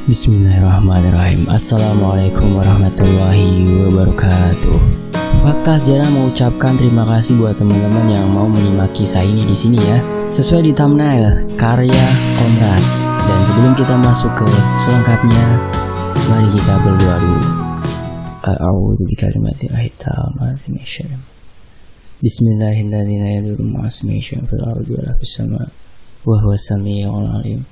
Bismillahirrahmanirrahim. Assalamualaikum warahmatullahi wabarakatuh. Podcast jarang mengucapkan terima kasih buat teman-teman yang mau menyimak kisah ini di sini ya. Sesuai di thumbnail, karya Omras. Dan sebelum kita masuk ke selengkapnya, mari kita berdoa dulu. A'udzu bikalimatillahi tammati min syarri. Bismillahirrahmanirrahim. Fil ardi wa fis sama' wa huwas samiul alim.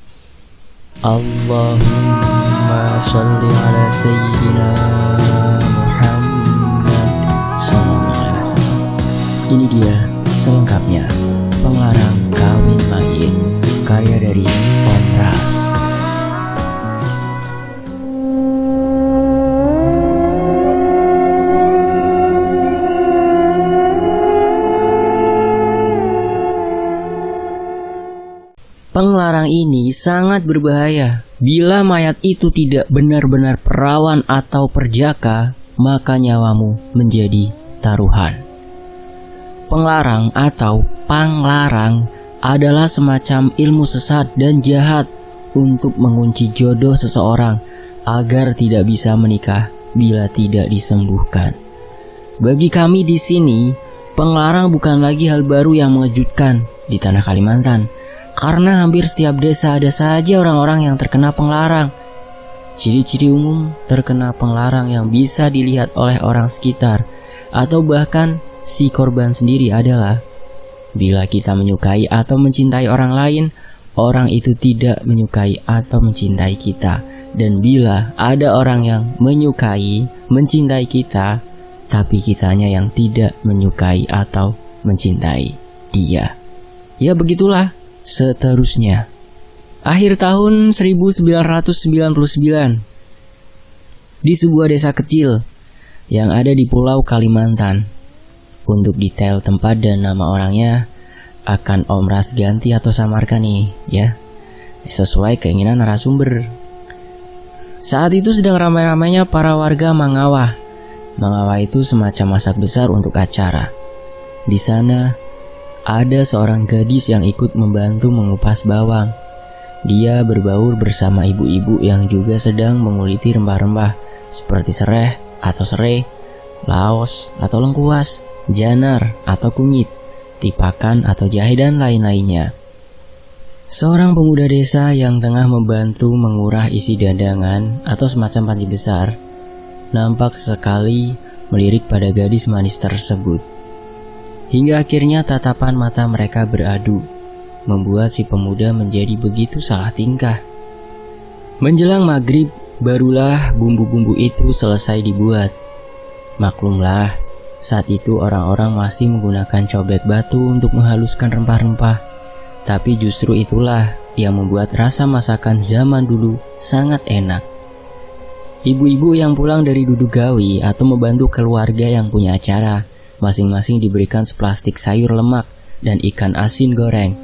Allahumma sholli ala sayyidina Muhammad sallallahu alaihi wasallam. Ini dia selengkapnya Penglarang Kawin Mayit, karya dari Omras. Penglarang ini sangat berbahaya. Bila mayat itu tidak benar-benar perawan atau perjaka, maka nyawamu menjadi taruhan. Penglarang atau panglarang adalah semacam ilmu sesat dan jahat untuk mengunci jodoh seseorang agar tidak bisa menikah bila tidak disembuhkan. Bagi kami di sini, penglarang bukan lagi hal baru yang mengejutkan di tanah Kalimantan. Karena hampir setiap desa ada saja orang-orang yang terkena penglarang. Ciri-ciri umum terkena penglarang yang bisa dilihat oleh orang sekitar atau bahkan si korban sendiri adalah bila kita menyukai atau mencintai orang lain, orang itu tidak menyukai atau mencintai kita. Dan bila ada orang yang menyukai, mencintai kita, tapi kitanya yang tidak menyukai atau mencintai dia. Ya begitulah seterusnya. Akhir tahun 1999, di sebuah desa kecil yang ada di Pulau Kalimantan. Untuk detail tempat dan nama orangnya akan Omras ganti atau samarkan nih ya, sesuai keinginan narasumber. Saat itu sedang ramai-ramainya para warga Mangawah. Mangawah itu semacam masak besar untuk acara. Di sana ada seorang gadis yang ikut membantu mengupas bawang. Dia berbaur bersama ibu-ibu yang juga sedang menguliti rempah-rempah seperti sereh atau serai, laos atau lengkuas, janar atau kunyit, tipakan atau jahe dan lain-lainnya. Seorang pemuda desa yang tengah membantu mengurah isi dandangan atau semacam panci besar nampak sekali melirik pada gadis manis tersebut. Hingga akhirnya tatapan mata mereka beradu, membuat si pemuda menjadi begitu salah tingkah. Menjelang maghrib, barulah bumbu-bumbu itu selesai dibuat. Maklumlah, saat itu orang-orang masih menggunakan cobek batu untuk menghaluskan rempah-rempah. Tapi justru itulah yang membuat rasa masakan zaman dulu sangat enak. Ibu-ibu yang pulang dari duduk gawi atau membantu keluarga yang punya acara, masing-masing diberikan seplastik sayur lemak dan ikan asin goreng.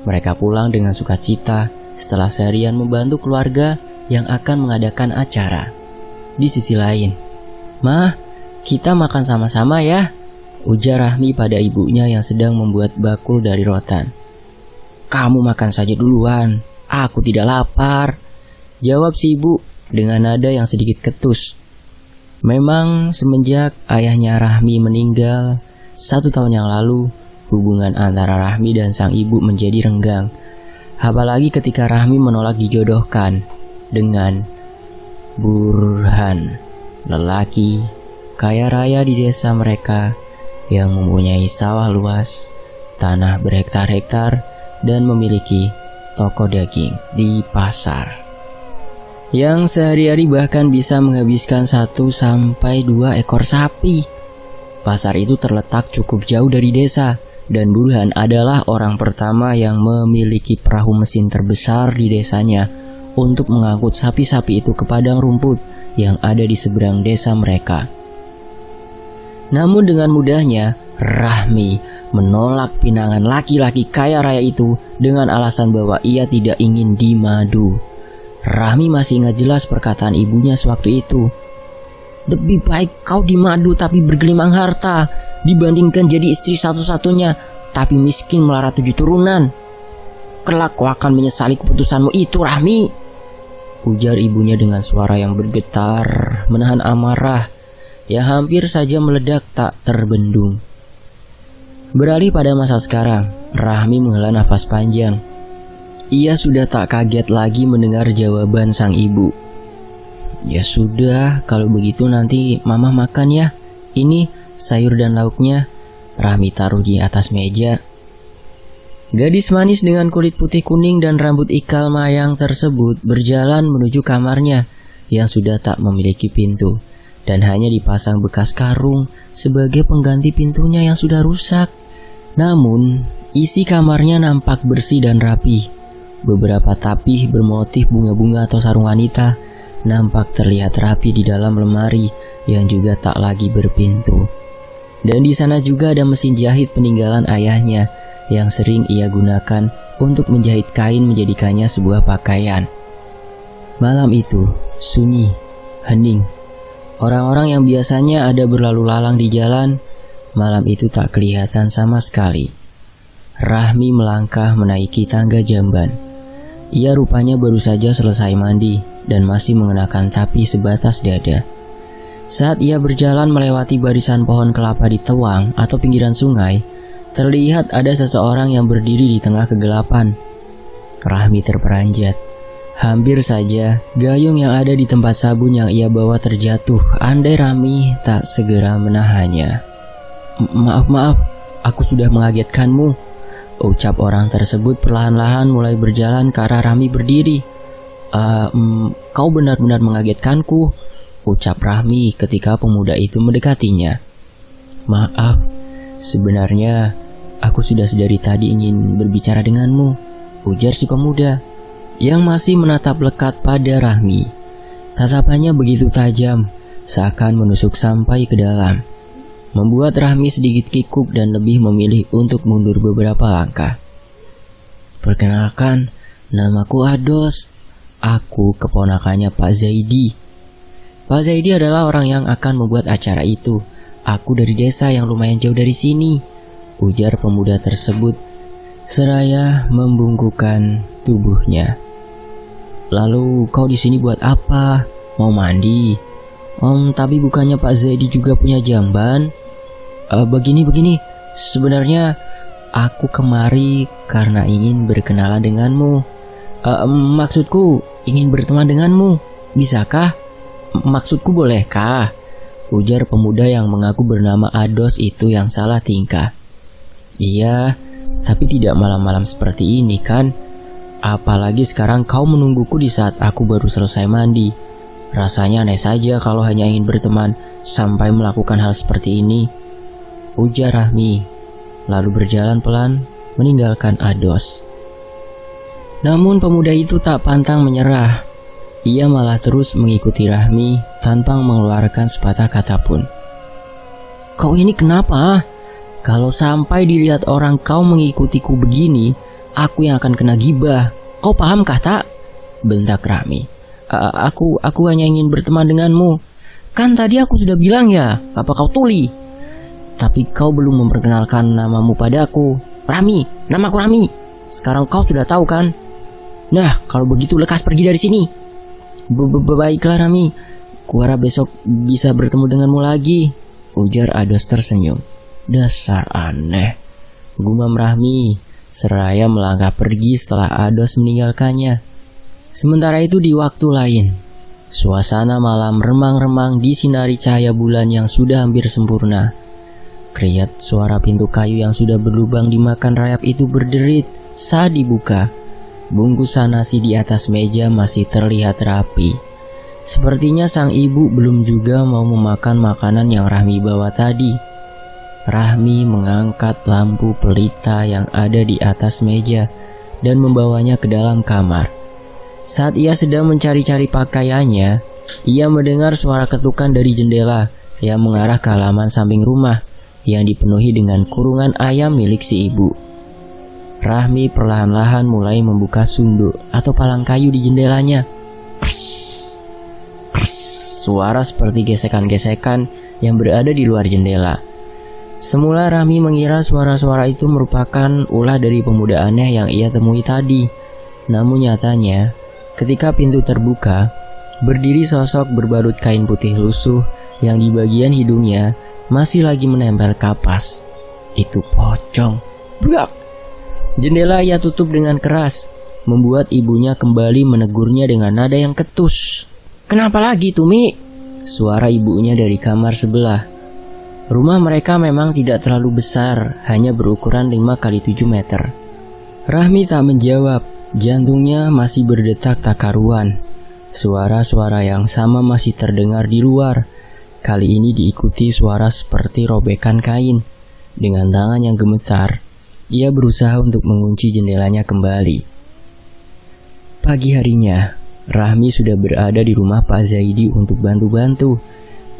Mereka pulang dengan sukacita setelah seharian membantu keluarga yang akan mengadakan acara. Di sisi lain, "Mah, kita makan sama-sama ya," ujar Rahmi pada ibunya yang sedang membuat bakul dari rotan. "Kamu makan saja duluan, aku tidak lapar," jawab si ibu dengan nada yang sedikit ketus. Memang semenjak ayahnya Rahmi meninggal 1 tahun yang lalu, hubungan antara Rahmi dan sang ibu menjadi renggang. Apalagi ketika Rahmi menolak dijodohkan dengan Burhan, lelaki kaya raya di desa mereka yang mempunyai sawah luas, tanah berhektar-hektar, dan memiliki toko daging di pasar yang sehari-hari bahkan bisa menghabiskan 1-2 ekor sapi. Pasar itu terletak cukup jauh dari desa, dan Burhan adalah orang pertama yang memiliki perahu mesin terbesar di desanya untuk mengangkut sapi-sapi itu ke padang rumput yang ada di seberang desa mereka. Namun dengan mudahnya, Rahmi menolak pinangan laki-laki kaya raya itu dengan alasan bahwa ia tidak ingin dimadu. Rahmi masih ingat jelas perkataan ibunya sewaktu itu. "Lebih baik kau dimadu tapi bergelimang harta dibandingkan jadi istri satu-satunya tapi miskin melarat 7 turunan. Kelak kau akan menyesali keputusanmu itu, Rahmi." ujar ibunya dengan suara yang bergetar, menahan amarah yang hampir saja meledak tak terbendung. Beralih pada masa sekarang, Rahmi menghela nafas panjang. Ia sudah tak kaget lagi mendengar jawaban sang ibu. Ya sudah, kalau begitu nanti mama makan ya. Ini sayur dan lauknya. Rahmi taruh di atas meja. Gadis manis dengan kulit putih kuning dan rambut ikal mayang tersebut berjalan menuju kamarnya yang sudah tak memiliki pintu dan hanya dipasang bekas karung sebagai pengganti pintunya yang sudah rusak. Namun, isi kamarnya nampak bersih dan rapi. Beberapa tapih bermotif bunga-bunga atau sarung wanita nampak terlihat rapi di dalam lemari yang juga tak lagi berpintu. Dan di sana juga ada mesin jahit peninggalan ayahnya yang sering ia gunakan untuk menjahit kain menjadikannya sebuah pakaian. Malam itu sunyi, hening. Orang-orang yang biasanya ada berlalu lalang di jalan, malam itu tak kelihatan sama sekali. Rahmi melangkah menaiki tangga jamban. Ia rupanya baru saja selesai mandi dan masih mengenakan tapi sebatas dada. Saat ia berjalan melewati barisan pohon kelapa di tewang atau pinggiran sungai, terlihat ada seseorang yang berdiri di tengah kegelapan. Rahmi terperanjat. Hampir saja gayung yang ada di tempat sabun yang ia bawa terjatuh andai Rahmi tak segera menahannya. Maaf, aku sudah mengagetkanmu, ucap orang tersebut perlahan-lahan mulai berjalan ke arah Rahmi berdiri. Kau benar-benar mengagetkanku, ucap Rahmi ketika pemuda itu mendekatinya. Maaf, sebenarnya aku sudah sedari tadi ingin berbicara denganmu, ujar si pemuda yang masih menatap lekat pada Rahmi. Tatapannya begitu tajam, seakan menusuk sampai ke dalam, membuat Rahmi sedikit kikuk dan lebih memilih untuk mundur beberapa langkah. Perkenalkan, namaku Ados. Aku keponakannya Pak Zaidi. Pak Zaidi adalah orang yang akan membuat acara itu. Aku dari desa yang lumayan jauh dari sini, ujar pemuda tersebut seraya membungkukkan tubuhnya. Lalu kau di sini buat apa? Mau mandi? Tapi bukannya Pak Zaidi juga punya jamban? Begini, sebenarnya aku kemari karena ingin berkenalan denganmu. Maksudku ingin berteman denganmu. Bisakah? Maksudku bolehkah? Ujar pemuda yang mengaku bernama Ados itu yang salah tingkah. Iya, tapi tidak malam-malam seperti ini kan? Apalagi sekarang kau menungguku di saat aku baru selesai mandi. Rasanya aneh saja kalau hanya ingin berteman sampai melakukan hal seperti ini, ujar Rahmi, lalu berjalan pelan meninggalkan Ados. Namun pemuda itu tak pantang menyerah. Ia malah terus mengikuti Rahmi tanpa mengeluarkan sepatah kata pun. Kau ini kenapa? Kalau sampai dilihat orang kau mengikutiku begini, aku yang akan kena gibah. Kau pahamkah tak? Bentak Rahmi. Aku hanya ingin berteman denganmu. Kan tadi aku sudah bilang ya, apa kau tuli? Tapi kau belum memperkenalkan namamu padaku. Rahmi, namaku Rahmi. Sekarang kau sudah tahu kan? Nah, kalau begitu lekas pergi dari sini. Baiklah Rahmi, kuharap besok bisa bertemu denganmu lagi, ujar Ados tersenyum. Dasar aneh, gumam Rahmi seraya melangkah pergi setelah Ados meninggalkannya. Sementara itu di waktu lain, suasana malam remang-remang disinari cahaya bulan yang sudah hampir sempurna. Kriat suara pintu kayu yang sudah berlubang dimakan rayap itu berderit saat dibuka. Bungkusan nasi di atas meja masih terlihat rapi. Sepertinya sang ibu belum juga mau memakan makanan yang Rahmi bawa tadi. Rahmi mengangkat lampu pelita yang ada di atas meja dan membawanya ke dalam kamar. Saat ia sedang mencari-cari pakaiannya, ia mendengar suara ketukan dari jendela yang mengarah ke halaman samping rumah yang dipenuhi dengan kurungan ayam milik si ibu. Rahmi perlahan-lahan mulai membuka sunduk atau palang kayu di jendelanya. Kers, kers, suara seperti gesekan-gesekan yang berada di luar jendela. Semula Rahmi mengira suara-suara itu merupakan ulah dari pemuda aneh yang ia temui tadi. Namun nyatanya, Ketika pintu terbuka, berdiri sosok berbalut kain putih lusuh yang di bagian hidungnya masih lagi menempel kapas. Itu pocong. Brak! Jendela ia tutup dengan keras, membuat ibunya kembali menegurnya dengan nada yang ketus. "Kenapa lagi, Tumi?" Suara ibunya dari kamar sebelah. Rumah mereka memang tidak terlalu besar, hanya berukuran 5x7 meter. Rahmi tak menjawab, jantungnya masih berdetak tak karuan. Suara-suara yang sama masih terdengar di luar. Kali ini diikuti suara seperti robekan kain. Dengan tangan yang gemetar, ia berusaha untuk mengunci jendelanya kembali. Pagi harinya, Rahmi sudah berada di rumah Pak Zaidi untuk bantu-bantu.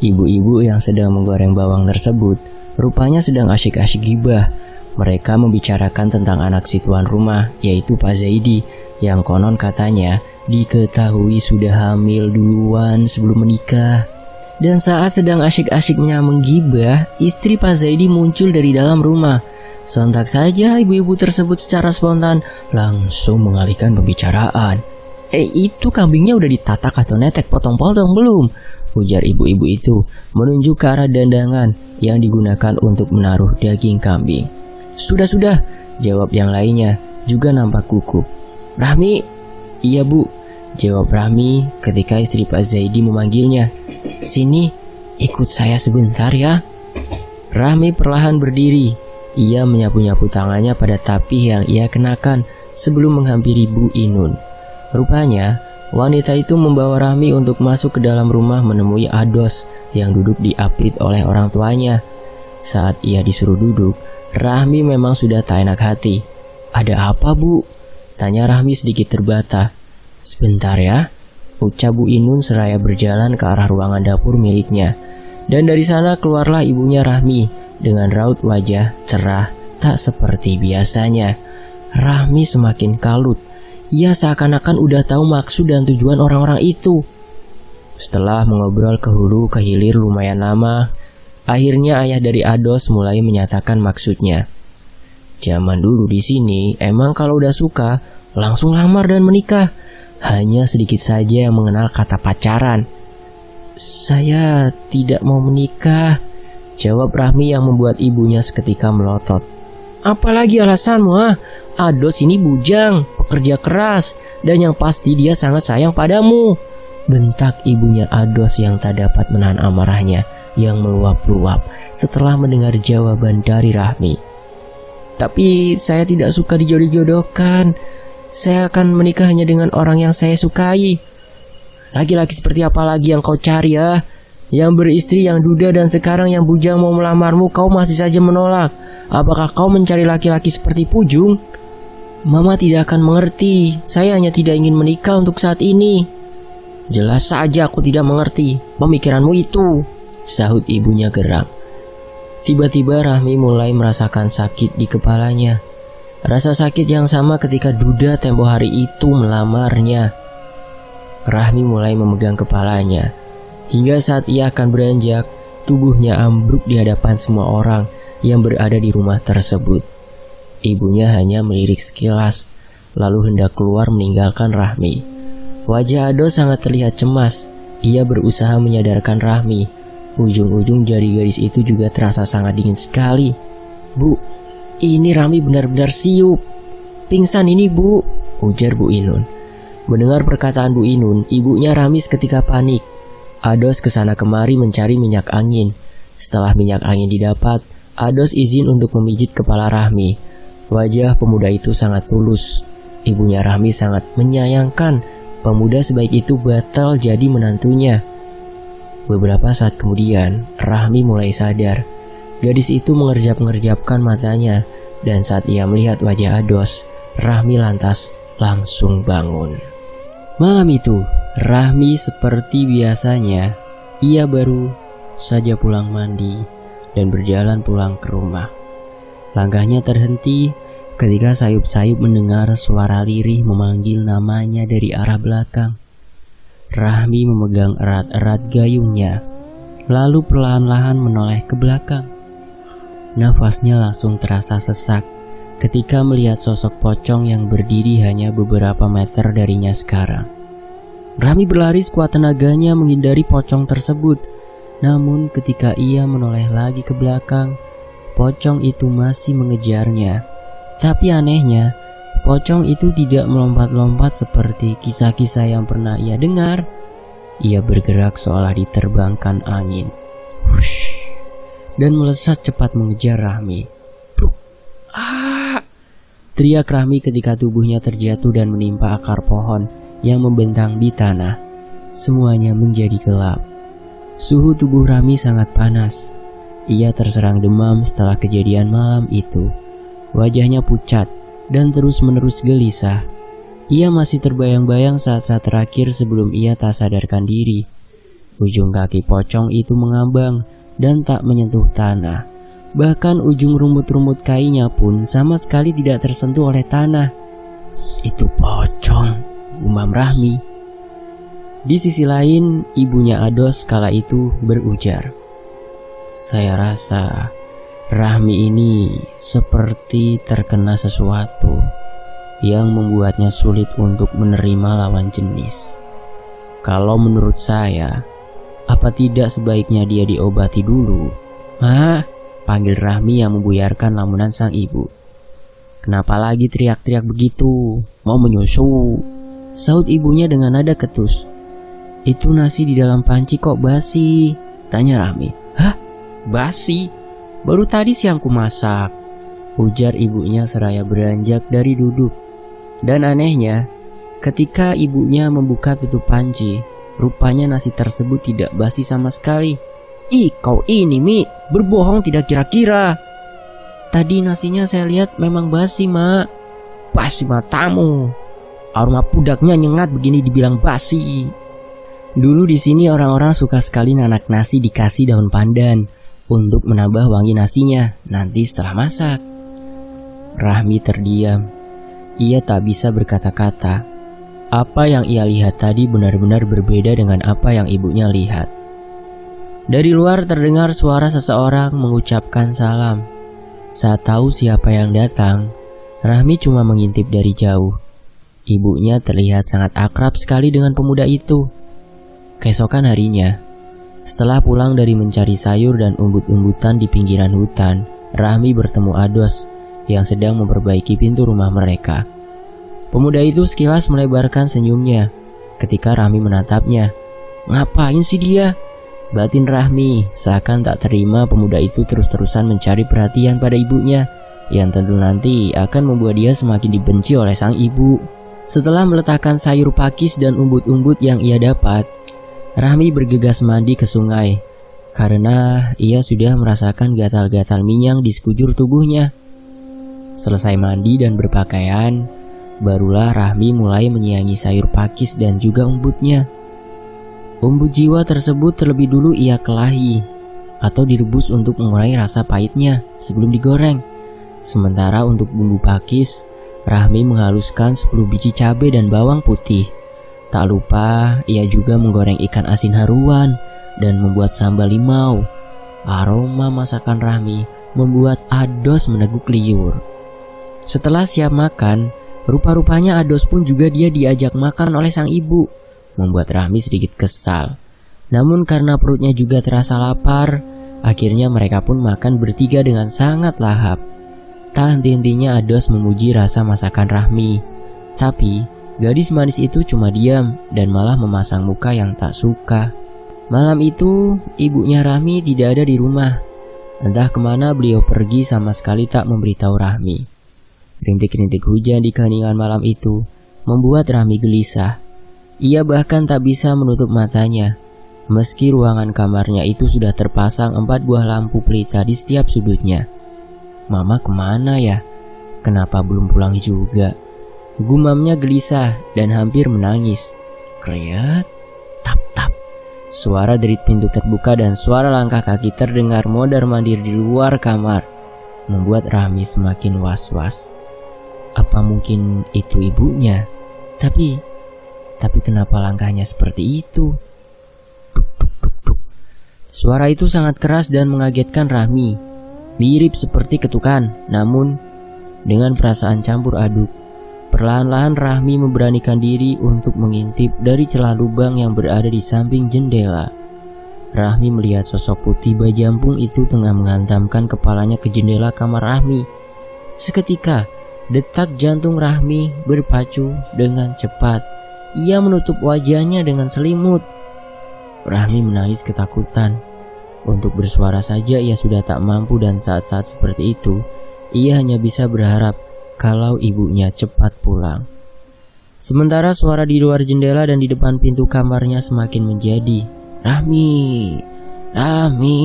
Ibu-ibu yang sedang menggoreng bawang tersebut rupanya sedang asyik-asyik gibah. Mereka membicarakan tentang anak si tuan rumah, yaitu Pak Zaidi, yang konon katanya diketahui sudah hamil duluan sebelum menikah. Dan saat sedang asyik-asyiknya menggibah, istri Pak Zaidi muncul dari dalam rumah. Sontak saja ibu-ibu tersebut secara spontan langsung mengalihkan pembicaraan. Itu kambingnya udah ditatak atau netek potong-potong belum?" ujar ibu-ibu itu menunjuk ke arah dandangan yang digunakan untuk menaruh daging kambing. Sudah, jawab yang lainnya juga nampak gugup. "Rahmi." "Iya, Bu," jawab Rahmi ketika istri Pak Zaidi memanggilnya. "Sini, ikut saya sebentar ya." Rahmi perlahan berdiri. Ia menyapu-nyapu tangannya pada tapih yang ia kenakan sebelum menghampiri Bu Inun. Rupanya, wanita itu membawa Rahmi untuk masuk ke dalam rumah menemui Ados yang duduk diapit oleh orang tuanya. Saat ia disuruh duduk, Rahmi memang sudah tak enak hati. "Ada apa, Bu?" tanya Rahmi sedikit terbata. "Sebentar ya," ucap Bu Inun seraya berjalan ke arah ruangan dapur miliknya. Dan dari sana keluarlah ibunya Rahmi dengan raut wajah cerah tak seperti biasanya. Rahmi semakin kalut. Ia seakan-akan udah tahu maksud dan tujuan orang-orang itu. Setelah mengobrol ke hulu ke hilir lumayan lama, akhirnya ayah dari Ados mulai menyatakan maksudnya. Zaman dulu di sini emang kalau udah suka langsung lamar dan menikah. Hanya sedikit saja yang mengenal kata pacaran. "Saya tidak mau menikah," jawab Rahmi yang membuat ibunya seketika melotot. "Apalagi alasanmu, ah? Ados ini bujang, pekerja keras, dan yang pasti dia sangat sayang padamu," bentak ibunya Ados yang tak dapat menahan amarahnya yang meluap-luap setelah mendengar jawaban dari Rahmi. "Tapi saya tidak suka dijodoh-jodohkan. Saya akan menikah hanya dengan orang yang saya sukai." "Laki-laki seperti apa lagi yang kau cari, ya? Yang beristri, yang duda, dan sekarang yang bujang mau melamarmu kau masih saja menolak. Apakah kau mencari laki-laki seperti Pujung?" "Mama tidak akan mengerti. Saya hanya tidak ingin menikah untuk saat ini." "Jelas saja aku tidak mengerti pemikiranmu itu," sahut ibunya geram. Tiba-tiba Rahmi mulai merasakan sakit di kepalanya. Rasa sakit yang sama ketika duda tempo hari itu melamarnya. Rahmi mulai memegang kepalanya. Hingga saat ia akan beranjak, tubuhnya ambruk di hadapan semua orang yang berada di rumah tersebut. Ibunya hanya melirik sekilas, lalu hendak keluar meninggalkan Rahmi. Wajah Ado sangat terlihat cemas. Ia berusaha menyadarkan Rahmi. Ujung-ujung jari gadis itu juga terasa sangat dingin sekali. "Bu, ini Rahmi benar-benar siup. Pingsan ini, Bu," ujar Bu Inun. Mendengar perkataan Bu Inun, ibunya Rahmi seketika panik. Ados kesana kemari mencari minyak angin. Setelah minyak angin didapat, Ados izin untuk memijit kepala Rahmi. Wajah pemuda itu sangat tulus. Ibunya Rahmi sangat menyayangkan pemuda sebaik itu batal jadi menantunya. Beberapa saat kemudian, Rahmi mulai sadar. Gadis itu mengerjap-ngerjapkan matanya, dan saat ia melihat wajah Ados, Rahmi lantas langsung bangun. Malam itu, Rahmi seperti biasanya, ia baru saja pulang mandi dan berjalan pulang ke rumah. Langkahnya terhenti ketika sayup-sayup mendengar suara lirih memanggil namanya dari arah belakang. Rahmi memegang erat-erat gayungnya, lalu perlahan-lahan menoleh ke belakang. Nafasnya langsung terasa sesak ketika melihat sosok pocong yang berdiri hanya beberapa meter darinya sekarang. Rahmi berlari sekuat tenaganya menghindari pocong tersebut. Namun ketika ia menoleh lagi ke belakang, pocong itu masih mengejarnya. Tapi anehnya, pocong itu tidak melompat-lompat seperti kisah-kisah yang pernah ia dengar. Ia bergerak seolah diterbangkan angin. Hush, dan melesat cepat mengejar Rahmi. Teriak Rahmi ketika tubuhnya terjatuh dan menimpa akar pohon yang membentang di tanah. Semuanya menjadi gelap. Suhu tubuh Rahmi sangat panas. Ia terserang demam setelah kejadian malam itu. Wajahnya pucat dan terus-menerus gelisah. Ia masih terbayang-bayang saat-saat terakhir sebelum ia tak sadarkan diri. Ujung kaki pocong itu mengambang dan tak menyentuh tanah. Bahkan ujung rumput-rumput kainya pun sama sekali tidak tersentuh oleh tanah. Itu pocong, gumam Rahmi. Di sisi lain, ibunya Ados kala itu berujar, "Saya rasa Rahmi ini seperti terkena sesuatu yang membuatnya sulit untuk menerima lawan jenis. Kalau menurut saya, apa tidak sebaiknya dia diobati dulu?" "Hah?" panggil Rahmi yang membuyarkan lamunan sang ibu. "Kenapa lagi teriak-teriak begitu? Mau menyusu?" Saut ibunya dengan nada ketus. "Itu nasi di dalam panci kok basi?" tanya Rahmi. "Hah? Basi? Baru tadi siang ku masak," ujar ibunya seraya beranjak dari duduk. Dan anehnya, ketika ibunya membuka tutup panci, rupanya nasi tersebut tidak basi sama sekali. "Ih, kau ini Mi, berbohong tidak kira-kira." "Tadi nasinya saya lihat memang basi, Mak." "Basi matamu, aroma pudaknya nyengat begini dibilang basi." Dulu di sini orang-orang suka sekali nanak nasi dikasih daun pandan untuk menambah wangi nasinya nanti setelah masak. Rahmi terdiam. Ia tak bisa berkata-kata. Apa yang ia lihat tadi benar-benar berbeda dengan apa yang ibunya lihat. Dari luar terdengar suara seseorang mengucapkan salam. Saat tahu siapa yang datang, Rahmi cuma mengintip dari jauh. Ibunya terlihat sangat akrab sekali dengan pemuda itu. Keesokan harinya, setelah pulang dari mencari sayur dan umbut-umbutan di pinggiran hutan, Rahmi bertemu Ados yang sedang memperbaiki pintu rumah mereka. Pemuda itu sekilas melebarkan senyumnya ketika Rahmi menatapnya. "Ngapain sih dia?" batin Rahmi, seakan tak terima pemuda itu terus-terusan mencari perhatian pada ibunya, yang tentu nanti akan membuat dia semakin dibenci oleh sang ibu. Setelah meletakkan sayur pakis dan umbut-umbut yang ia dapat, Rahmi bergegas mandi ke sungai karena ia sudah merasakan gatal-gatal minyak di sekujur tubuhnya. Selesai mandi dan berpakaian, barulah Rahmi mulai menyiangi sayur pakis dan juga umbutnya. Umbut jiwa tersebut terlebih dulu ia kelahi atau direbus untuk mengurangi rasa pahitnya sebelum digoreng. Sementara untuk bumbu pakis, Rahmi menghaluskan 10 biji cabai dan bawang putih. Tak lupa, ia juga menggoreng ikan asin haruan dan membuat sambal limau. Aroma masakan Rahmi membuat Ados meneguk liur. Setelah siap makan, rupa-rupanya Ados pun juga dia diajak makan oleh sang ibu, membuat Rahmi sedikit kesal. Namun karena perutnya juga terasa lapar, akhirnya mereka pun makan bertiga dengan sangat lahap. Tak henti-hentinya Ados memuji rasa masakan Rahmi. Tapi gadis manis itu cuma diam dan malah memasang muka yang tak suka. Malam itu, ibunya Rahmi tidak ada di rumah. Entah kemana beliau pergi sama sekali tak memberitahu Rahmi. Rintik-rintik hujan di keheningan malam itu membuat Rahmi gelisah. Ia bahkan tak bisa menutup matanya. Meski ruangan kamarnya itu sudah terpasang 4 buah lampu pelita di setiap sudutnya. "Mama kemana ya? Kenapa belum pulang juga?" gumamnya gelisah dan hampir menangis. Kriat, tap-tap. Suara derit pintu terbuka dan suara langkah kaki terdengar mondar-mandir di luar kamar, membuat Rahmi semakin was-was. Apa mungkin itu ibunya? Tapi kenapa langkahnya seperti itu? Duk, duk, duk, duk. Suara itu sangat keras dan mengagetkan Rahmi. Mirip seperti ketukan, namun dengan perasaan campur aduk. Perlahan-lahan Rahmi memberanikan diri untuk mengintip dari celah lubang yang berada di samping jendela. Rahmi melihat sosok putih bajampung itu tengah menghantamkan kepalanya ke jendela kamar Rahmi. Seketika, detak jantung Rahmi berpacu dengan cepat. Ia menutup wajahnya dengan selimut. Rahmi menangis ketakutan. Untuk bersuara saja ia sudah tak mampu, dan saat-saat seperti itu, ia hanya bisa berharap kalau ibunya cepat pulang. Sementara suara di luar jendela dan di depan pintu kamarnya semakin menjadi, "Rahmi, Rahmi."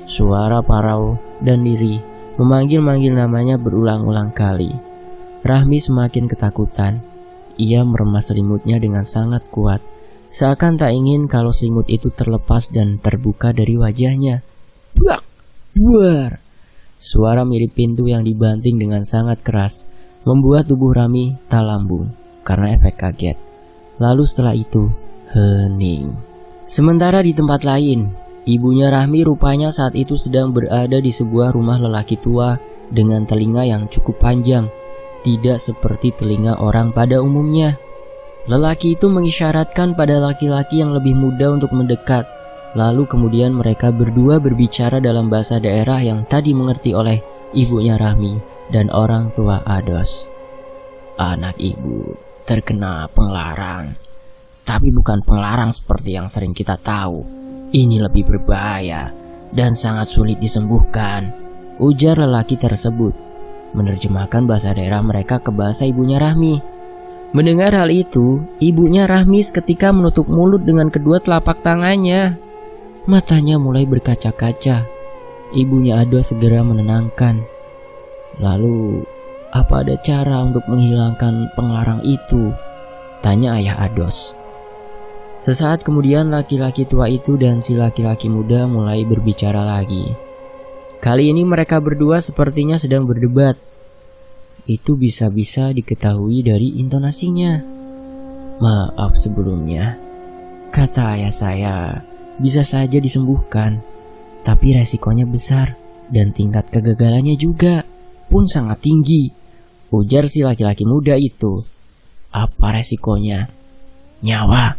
Suara parau dan lirih memanggil-manggil namanya berulang-ulang kali. Rahmi semakin ketakutan. Ia meremas selimutnya dengan sangat kuat, seakan tak ingin kalau selimut itu terlepas dan terbuka dari wajahnya. Buak! Buar! Suara mirip pintu yang dibanting dengan sangat keras membuat tubuh Rahmi tak lambung karena efek kaget. Lalu setelah itu, hening. Sementara di tempat lain, ibunya Rahmi rupanya saat itu sedang berada di sebuah rumah lelaki tua dengan telinga yang cukup panjang, tidak seperti telinga orang pada umumnya. Lelaki itu mengisyaratkan pada laki-laki yang lebih muda untuk mendekat. Lalu kemudian mereka berdua berbicara dalam bahasa daerah yang tadi mengerti oleh ibunya Rahmi dan orang tua Ados. "Anak ibu terkena penglarang, tapi bukan penglarang seperti yang sering kita tahu. Ini lebih berbahaya dan sangat sulit disembuhkan," ujar lelaki tersebut, menerjemahkan bahasa daerah mereka ke bahasa ibunya Rahmi. Mendengar hal itu, ibunya Rahmi seketika menutup mulut dengan kedua telapak tangannya. Matanya mulai berkaca-kaca. Ibunya Ados segera menenangkan. "Lalu, apa ada cara untuk menghilangkan penglarang itu?" tanya ayah Ados. Sesaat kemudian laki-laki tua itu dan si laki-laki muda mulai berbicara lagi. Kali ini mereka berdua sepertinya sedang berdebat. Itu bisa-bisa diketahui dari intonasinya. "Maaf sebelumnya, kata ayah saya, bisa saja disembuhkan, tapi resikonya besar dan tingkat kegagalannya juga pun sangat tinggi," ujar si laki-laki muda itu. "Apa resikonya?" "Nyawa."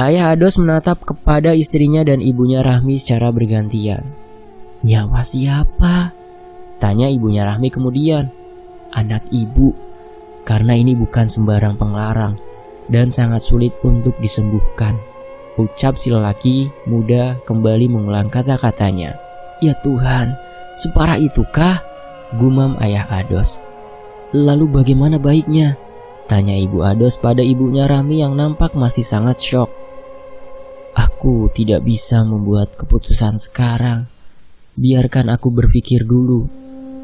Ayah Ados menatap kepada istrinya dan ibunya Rahmi secara bergantian. "Nyawa siapa?" tanya ibunya Rahmi kemudian. "Anak ibu, karena ini bukan sembarang penglarang dan sangat sulit untuk disembuhkan," ucap si lelaki muda kembali mengulang kata-katanya. "Ya Tuhan, separah itukah?" gumam ayah Ados. "Lalu bagaimana baiknya?" tanya ibu Ados pada ibunya Rahmi yang nampak masih sangat syok. "Aku tidak bisa membuat keputusan sekarang. Biarkan aku berpikir dulu,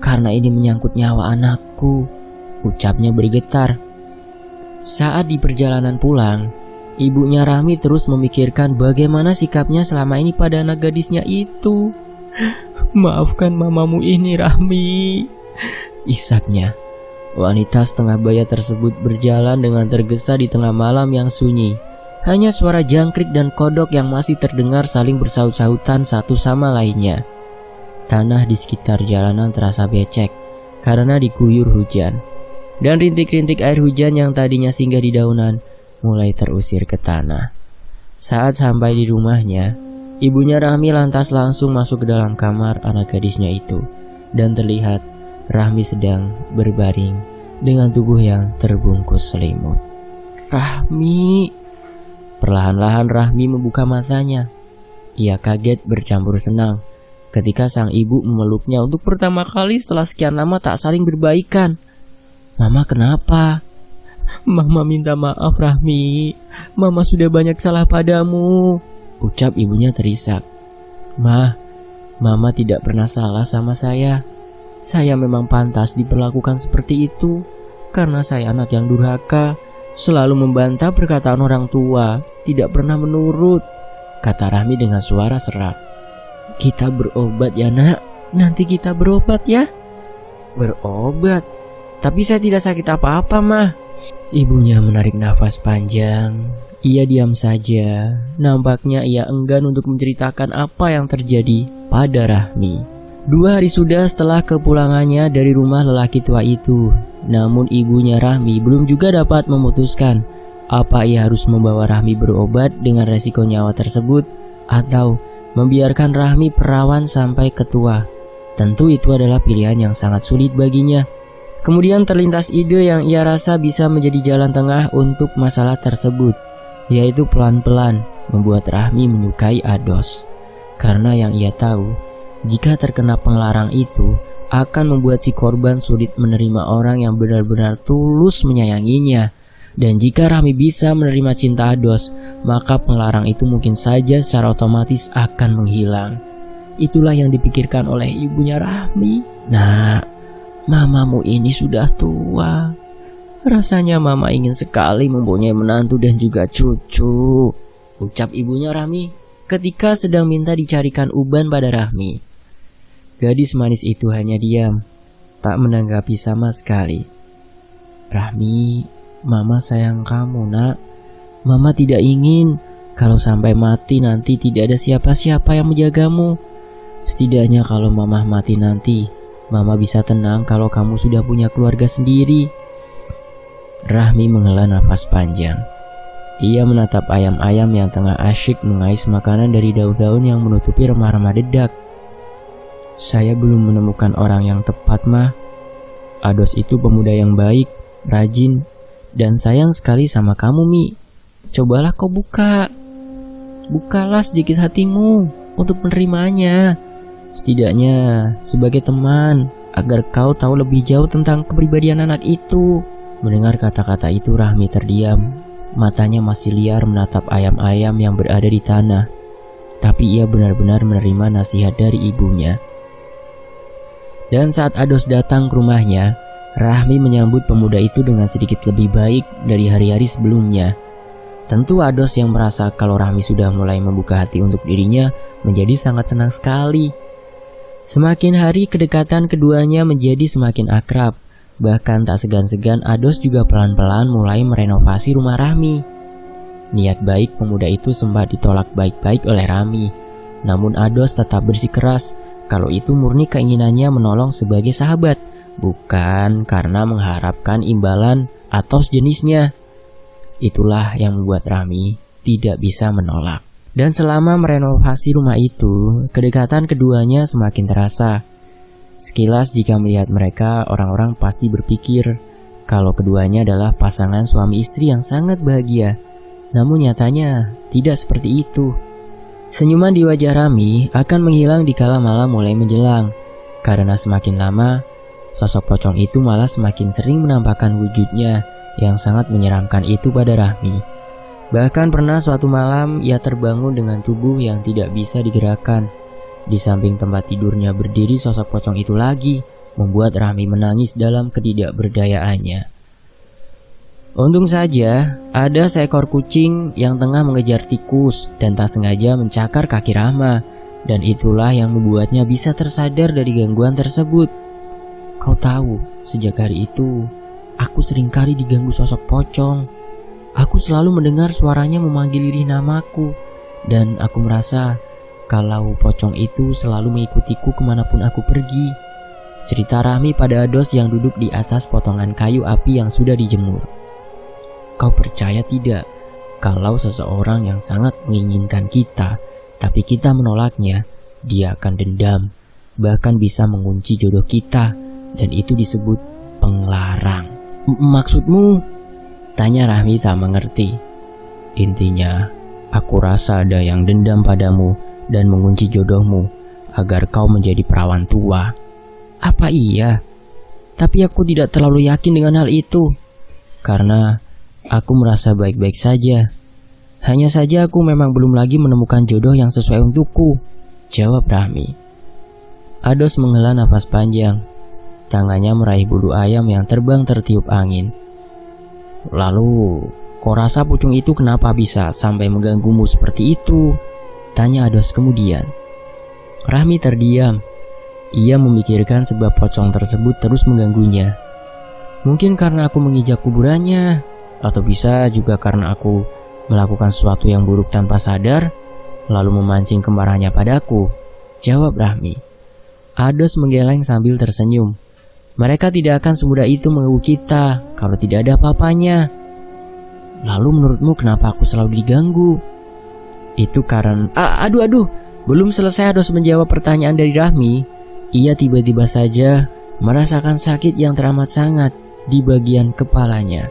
karena ini menyangkut nyawa anakku," ucapnya bergetar. Saat di perjalanan pulang, ibunya Rahmi terus memikirkan bagaimana sikapnya selama ini pada anak gadisnya itu. "Maafkan mamamu ini, Rahmi," isaknya. Wanita setengah baya tersebut berjalan dengan tergesa di tengah malam yang sunyi. Hanya suara jangkrik dan kodok yang masih terdengar saling bersaut-sautan satu sama lainnya. Tanah di sekitar jalanan terasa becek karena diguyur hujan. Dan rintik-rintik air hujan yang tadinya singgah di daunan mulai terusir ke tanah. Saat sampai di rumahnya, ibunya Rahmi lantas langsung masuk ke dalam kamar anak gadisnya itu. Dan terlihat Rahmi sedang berbaring dengan tubuh yang terbungkus selimut. "Rahmi!" Perlahan-lahan Rahmi membuka matanya. Ia kaget bercampur senang ketika sang ibu memeluknya untuk pertama kali setelah sekian lama tak saling berbaikan. "Mama kenapa?" "Mama minta maaf Rahmi, Mama sudah banyak salah padamu," ucap ibunya terisak. Mama tidak pernah salah sama saya. Saya memang pantas diperlakukan seperti itu karena saya anak yang durhaka, selalu membantah perkataan orang tua, tidak pernah menurut," kata Rahmi dengan suara serak. "Kita berobat ya nak, nanti kita berobat ya." "Berobat? Tapi saya tidak sakit apa-apa mah." Ibunya menarik nafas panjang. Ia diam saja. Nampaknya ia enggan untuk menceritakan apa yang terjadi pada Rahmi. 2 hari sudah setelah kepulangannya dari rumah lelaki tua itu. Namun ibunya Rahmi belum juga dapat memutuskan apa ia harus membawa Rahmi berobat dengan resiko nyawa tersebut atau membiarkan Rahmi perawan sampai ketua. Tentu itu adalah pilihan yang sangat sulit baginya. Kemudian terlintas ide yang ia rasa bisa menjadi jalan tengah untuk masalah tersebut, yaitu pelan-pelan membuat Rahmi menyukai Ados. Karena yang ia tahu, jika terkena pengelarang itu akan membuat si korban sulit menerima orang yang benar-benar tulus menyayanginya. Dan jika Rahmi bisa menerima cinta Ados, maka pengelarang itu mungkin saja secara otomatis akan menghilang. Itulah yang dipikirkan oleh ibunya Rahmi. Nah, mamamu ini sudah tua. Rasanya mama ingin sekali mempunyai menantu dan juga cucu, ucap ibunya Rahmi ketika sedang minta dicarikan uban pada Rahmi. Gadis manis itu hanya diam, tak menanggapi sama sekali. Rahmi, mama sayang kamu nak. Mama tidak ingin kalau sampai mati nanti tidak ada siapa-siapa yang menjagamu. Setidaknya kalau mama mati nanti, mama bisa tenang kalau kamu sudah punya keluarga sendiri. Rahmi menghela nafas panjang. Ia menatap ayam-ayam yang tengah asyik mengais makanan dari daun-daun yang menutupi remah-remah dedak. Saya belum menemukan orang yang tepat, Ma. Ados itu pemuda yang baik, rajin, dan sayang sekali sama kamu, Mi. Cobalah kau bukalah sedikit hatimu untuk menerimanya. Setidaknya sebagai teman, agar kau tahu lebih jauh tentang kepribadian anak itu. Mendengar kata-kata itu, Rahmi terdiam. Matanya masih liar menatap ayam-ayam yang berada di tanah. Tapi ia benar-benar menerima nasihat dari ibunya. Dan saat Ados datang ke rumahnya, Rahmi menyambut pemuda itu dengan sedikit lebih baik dari hari-hari sebelumnya. Tentu Ados yang merasa kalau Rahmi sudah mulai membuka hati untuk dirinya menjadi sangat senang sekali. Semakin hari kedekatan keduanya menjadi semakin akrab. Bahkan tak segan-segan Ados juga pelan-pelan mulai merenovasi rumah Rahmi. Niat baik pemuda itu sempat ditolak baik-baik oleh Rahmi. Namun Ados tetap bersikeras kalau itu murni keinginannya menolong sebagai sahabat, bukan karena mengharapkan imbalan atau sejenisnya. Itulah yang membuat Rahmi tidak bisa menolak. Dan selama merenovasi rumah itu, kedekatan keduanya semakin terasa. Sekilas jika melihat mereka, orang-orang pasti berpikir kalau keduanya adalah pasangan suami istri yang sangat bahagia. Namun nyatanya tidak seperti itu. Senyuman di wajah Rahmi akan menghilang dikala malam mulai menjelang. Karena semakin lama, sosok pocong itu malah semakin sering menampakkan wujudnya yang sangat menyeramkan itu pada Rahmi. Bahkan pernah suatu malam ia terbangun dengan tubuh yang tidak bisa digerakkan. Di samping tempat tidurnya berdiri sosok pocong itu lagi, membuat Rahmi menangis dalam ketidakberdayaannya. Untung saja ada seekor kucing yang tengah mengejar tikus dan tak sengaja mencakar kaki Rahma, dan itulah yang membuatnya bisa tersadar dari gangguan tersebut. Kau tahu, sejak hari itu aku seringkali diganggu sosok pocong. Aku selalu mendengar suaranya memanggil lirih namaku, dan aku merasa kalau pocong itu selalu mengikutiku kemanapun aku pergi. Cerita Rahmi pada Ados yang duduk di atas potongan kayu api yang sudah dijemur. Kau percaya tidak kalau seseorang yang sangat menginginkan kita, tapi kita menolaknya, dia akan dendam, bahkan bisa mengunci jodoh kita, dan itu disebut penglarang. Maksudmu? Tanya Rahmi tak mengerti. Intinya, aku rasa ada yang dendam padamu dan mengunci jodohmu agar kau menjadi perawan tua. Apa iya? Tapi aku tidak terlalu yakin dengan hal itu. Karena aku merasa baik-baik saja. Hanya saja aku memang belum lagi menemukan jodoh yang sesuai untukku, jawab Rahmi. Ados menghela nafas panjang. Tangannya meraih bulu ayam yang terbang tertiup angin. Lalu, kau rasa pucung itu kenapa bisa sampai mengganggumu seperti itu? Tanya Ados kemudian. Rahmi terdiam. Ia memikirkan sebab pocong tersebut terus mengganggunya. Mungkin karena aku menginjak kuburannya, atau bisa juga karena aku melakukan sesuatu yang buruk tanpa sadar, lalu memancing kemarahannya padaku, jawab Rahmi. Ados menggeleng sambil tersenyum. Mereka tidak akan semudah itu mengganggu kita kalau tidak ada apa-apanya. Lalu menurutmu kenapa aku selalu diganggu? Itu karena... Aduh. Belum selesai Ados menjawab pertanyaan dari Rahmi, ia tiba-tiba saja merasakan sakit yang teramat sangat di bagian kepalanya.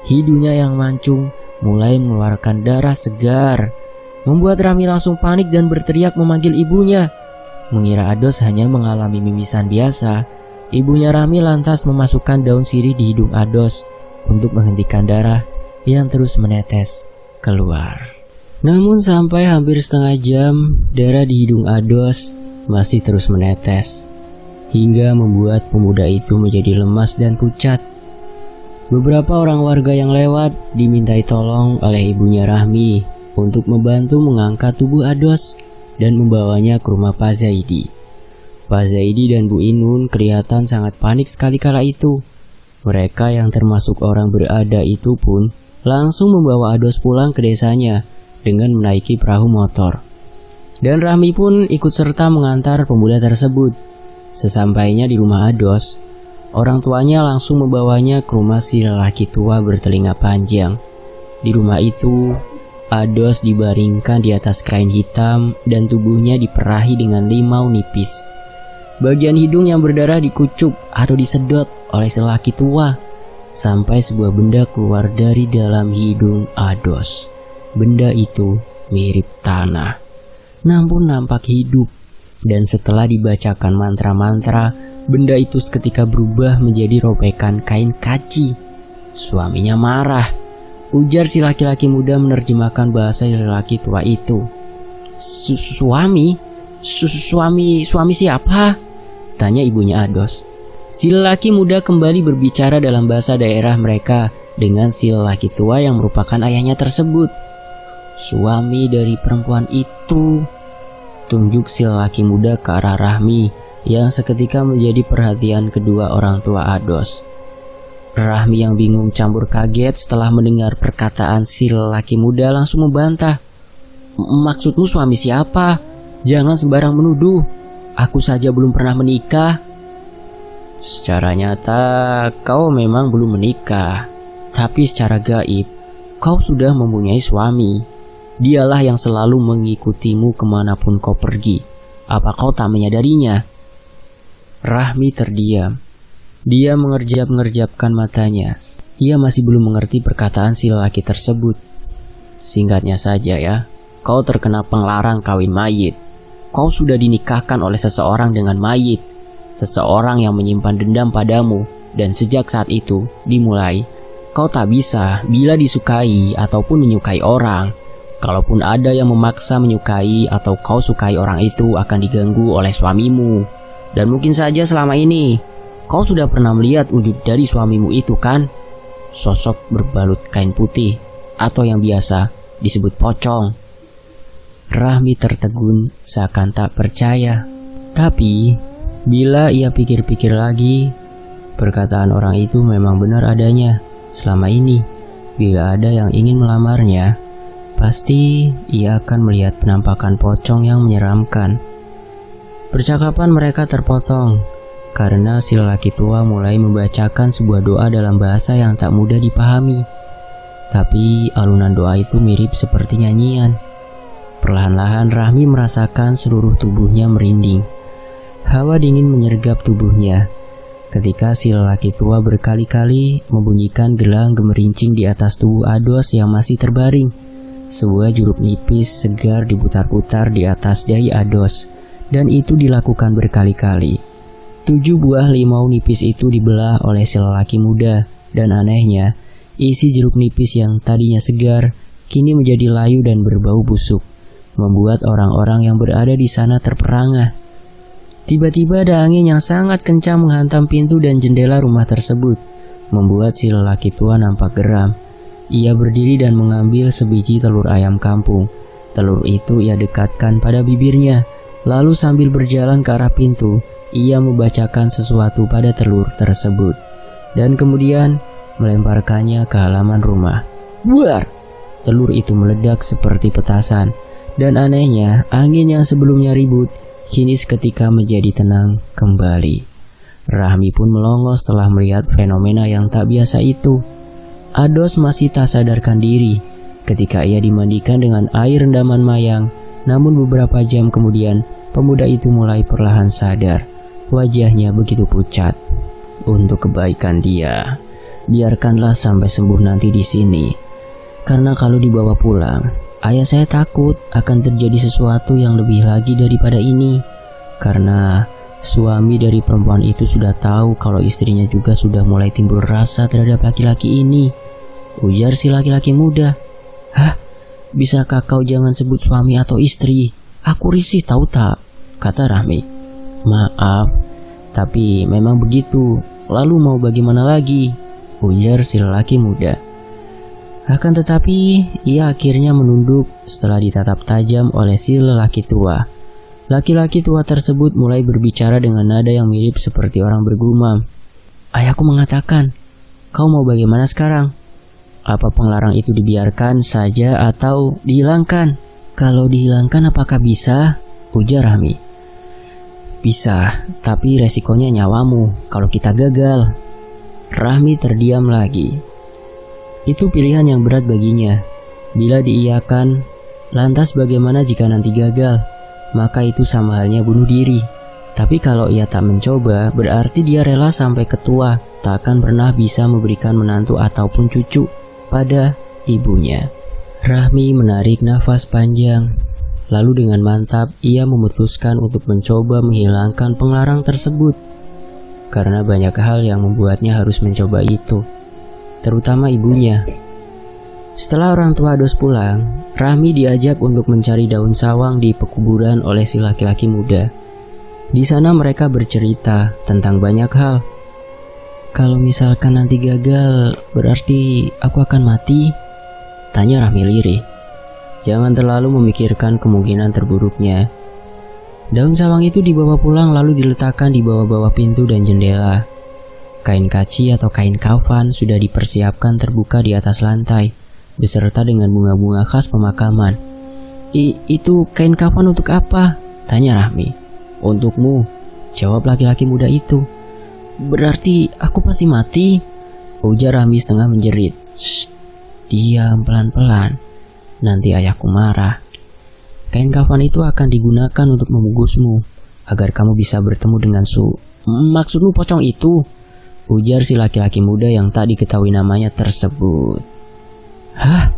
Hidungnya yang mancung mulai mengeluarkan darah segar, membuat Rahmi langsung panik dan berteriak memanggil ibunya. Mengira Ados hanya mengalami mimisan biasa, ibunya Rahmi lantas memasukkan daun sirih di hidung Ados untuk menghentikan darah yang terus menetes keluar. Namun sampai hampir setengah jam, darah di hidung Ados masih terus menetes, hingga membuat pemuda itu menjadi lemas dan pucat. Beberapa orang warga yang lewat dimintai tolong oleh ibunya Rahmi untuk membantu mengangkat tubuh Ados dan membawanya ke rumah Pak Zaidi. Pak Zaidi dan Bu Inun kelihatan sangat panik sekali kala itu. Mereka yang termasuk orang berada itu pun langsung membawa Ados pulang ke desanya dengan menaiki perahu motor. Dan Rahmi pun ikut serta mengantar pemuda tersebut. Sesampainya di rumah Ados, orang tuanya langsung membawanya ke rumah si lelaki tua bertelinga panjang. Di rumah itu, Ados dibaringkan di atas kain hitam dan tubuhnya diperahi dengan limau nipis. Bagian hidung yang berdarah dikucup atau disedot oleh si lelaki tua sampai sebuah benda keluar dari dalam hidung Ados. Benda itu mirip tanah, namun nampak hidup. Dan setelah dibacakan mantra-mantra, benda itu seketika berubah menjadi robekan kain kaci. Suaminya marah. Ujar si laki-laki muda menerjemahkan bahasa lelaki tua itu. Suami siapa? Tanya ibunya Ados. Si lelaki muda kembali berbicara dalam bahasa daerah mereka dengan si lelaki tua yang merupakan ayahnya tersebut. Suami dari perempuan itu. Tunjuk si lelaki muda ke arah Rahmi yang seketika menjadi perhatian kedua orang tua Ados. Rahmi yang bingung campur kaget setelah mendengar perkataan si lelaki muda langsung membantah. Maksudmu suami siapa? Jangan sembarang menuduh. Aku saja belum pernah menikah. Secara nyata kau memang belum menikah, tapi secara gaib kau sudah mempunyai suami. Dialah yang selalu mengikutimu kemanapun kau pergi. Apa kau tak menyadarinya? Rahmi terdiam. Dia mengerjap-ngerjapkan matanya. Ia masih belum mengerti perkataan si lelaki tersebut. Singkatnya saja ya, kau terkena penglarang kawin mayit. Kau sudah dinikahkan oleh seseorang dengan mayit. Seseorang yang menyimpan dendam padamu. Dan sejak saat itu dimulai, kau tak bisa bila disukai ataupun menyukai orang. Kalaupun ada yang memaksa menyukai atau kau sukai orang itu akan diganggu oleh suamimu. Dan mungkin saja selama ini kau sudah pernah melihat wujud dari suamimu itu kan? Sosok berbalut kain putih atau yang biasa disebut pocong. Rahmi tertegun seakan tak percaya. Tapi bila ia pikir-pikir lagi, perkataan orang itu memang benar adanya. Selama ini bila ada yang ingin melamarnya, pasti ia akan melihat penampakan pocong yang menyeramkan. Percakapan mereka terpotong karena si lelaki tua mulai membacakan sebuah doa dalam bahasa yang tak mudah dipahami. Tapi alunan doa itu mirip seperti nyanyian. Perlahan-lahan Rahmi merasakan seluruh tubuhnya merinding. Hawa dingin menyergap tubuhnya ketika si lelaki tua berkali-kali membunyikan gelang gemerincing di atas tubuh Ados yang masih terbaring. Sebuah jeruk nipis segar diputar-putar di atas dahi Ados, dan itu dilakukan berkali-kali. 7 buah limau nipis itu dibelah oleh si lelaki muda, dan anehnya, isi jeruk nipis yang tadinya segar, kini menjadi layu dan berbau busuk, membuat orang-orang yang berada di sana terperangah. Tiba-tiba ada angin yang sangat kencang menghantam pintu dan jendela rumah tersebut, membuat si lelaki tua nampak geram. Ia berdiri dan mengambil sebiji telur ayam kampung. Telur itu ia dekatkan pada bibirnya. Lalu sambil berjalan ke arah pintu, ia membacakan sesuatu pada telur tersebut. Dan kemudian melemparkannya ke halaman rumah. Buar! Telur itu meledak seperti petasan. Dan anehnya, angin yang sebelumnya ribut, kini seketika menjadi tenang kembali. Rahmi pun melongo setelah melihat fenomena yang tak biasa itu. Ados masih tak sadarkan diri ketika ia dimandikan dengan air rendaman mayang. Namun beberapa jam kemudian, pemuda itu mulai perlahan sadar. Wajahnya begitu pucat. Untuk kebaikan dia, biarkanlah sampai sembuh nanti di sini. Karena kalau dibawa pulang, ayah saya takut akan terjadi sesuatu yang lebih lagi daripada ini. Karena suami dari perempuan itu sudah tahu kalau istrinya juga sudah mulai timbul rasa terhadap laki-laki ini. Ujar si laki-laki muda. Hah? Bisakah kau jangan sebut suami atau istri? Aku risih tahu tak? Kata Rahmi. Maaf, tapi memang begitu. Lalu mau bagaimana lagi? Ujar si lelaki muda. Akan tetapi, ia akhirnya menunduk setelah ditatap tajam oleh si lelaki tua. Laki-laki tua tersebut mulai berbicara dengan nada yang mirip seperti orang bergumam. Ayahku mengatakan, kau mau bagaimana sekarang? Apa penglarang itu dibiarkan saja atau dihilangkan? Kalau dihilangkan apakah bisa? Ujar Rahmi. Bisa, tapi resikonya nyawamu kalau kita gagal. Rahmi terdiam lagi. Itu pilihan yang berat baginya. Bila diiyakan, lantas bagaimana jika nanti gagal? Maka itu sama halnya bunuh diri. Tapi kalau ia tak mencoba, berarti dia rela sampai ketua, tak akan pernah bisa memberikan menantu ataupun cucu pada ibunya. Rahmi menarik nafas panjang. Lalu dengan mantap ia memutuskan untuk mencoba menghilangkan penglarang tersebut. Karena banyak hal yang membuatnya harus mencoba itu, terutama ibunya. Setelah orang tua Ados pulang, Rahmi diajak untuk mencari daun sawang di pekuburan oleh si laki-laki muda. Di sana mereka bercerita tentang banyak hal. Kalau misalkan nanti gagal, berarti aku akan mati? Tanya Rahmi lirih. Jangan terlalu memikirkan kemungkinan terburuknya. Daun sawang itu dibawa pulang lalu diletakkan di bawah-bawah pintu dan jendela. Kain kaci atau kain kafan sudah dipersiapkan terbuka di atas lantai, beserta dengan bunga-bunga khas pemakaman. Itu kain kafan untuk apa? Tanya Rahmi. Untukmu, jawab laki-laki muda itu. Berarti aku pasti mati? Ujar Rahmi setengah menjerit. Shh, diam pelan-pelan. Nanti ayahku marah. Kain kafan itu akan digunakan untuk membungkusmu, agar kamu bisa bertemu dengan Maksudmu pocong itu? Ujar si laki-laki muda yang tak diketahui namanya tersebut. Hah?